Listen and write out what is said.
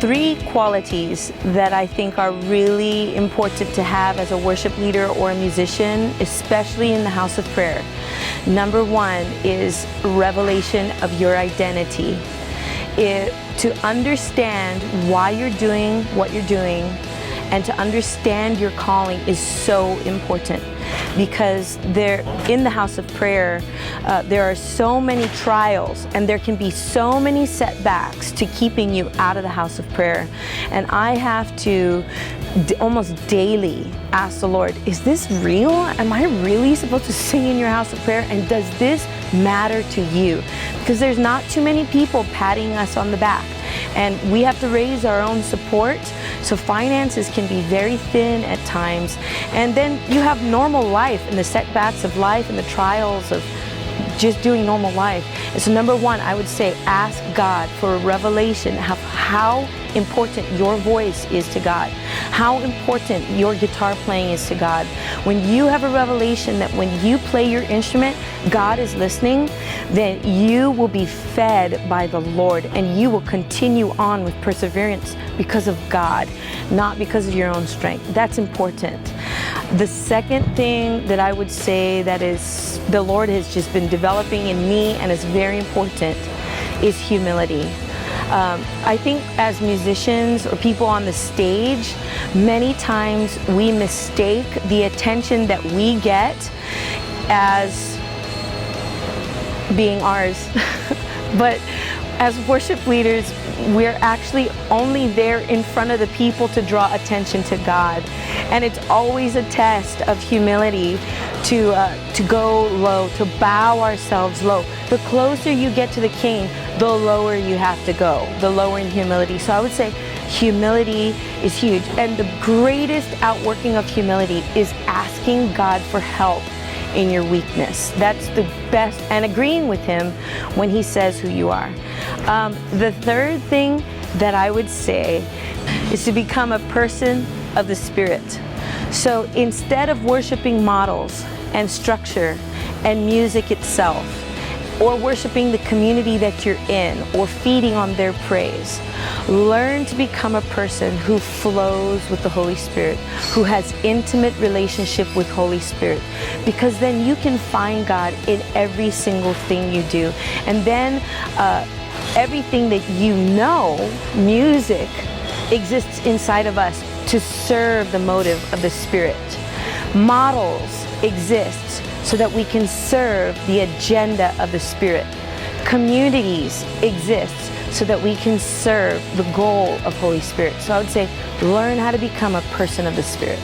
three qualities that I think are really important to have as a worship leader or a musician, especially in the house of prayer. Number one is revelation of your identity. To understand why you're doing what you're doing and to understand your calling is so important, because in the house of prayer, there are so many trials and there can be so many setbacks to keeping you out of the house of prayer. And I have to almost daily ask the Lord, is this real? Am I really supposed to sing in your house of prayer? And does this matter to you? Because there's not too many people patting us on the back. And we have to raise our own support. So finances can be very thin at times. And then you have normal life and the setbacks of life and the trials of just doing normal life. And so number one, I would say ask God for a revelation of how important your voice is to God, how important your guitar playing is to God. When you have a revelation that when you play your instrument, God is listening, then you will be fed by the Lord and you will continue on with perseverance because of God, not because of your own strength. That's important. The second thing that I would say that is the Lord has just been developing in me and is very important is humility. I think as musicians or people on the stage, many times we mistake the attention that we get as being ours. But as worship leaders, we're actually only there in front of the people to draw attention to God. And it's always a test of humility to go low, to bow ourselves low. The closer you get to the King, the lower you have to go, the lower in humility. So I would say humility is huge. And the greatest outworking of humility is asking God for help in your weakness. That's the best, and agreeing with Him when He says who you are. The third thing that I would say is to become a person of the Spirit. So instead of worshiping models and structure and music itself, or worshiping the community that you're in, or feeding on their praise, learn to become a person who flows with the Holy Spirit, who has intimate relationship with Holy Spirit, because then you can find God in every single thing you do. And then everything that you know, music, exists inside of us to serve the motive of the Spirit. Models exist so that we can serve the agenda of the Spirit. Communities exist so that we can serve the goal of Holy Spirit. So I would say, learn how to become a person of the Spirit.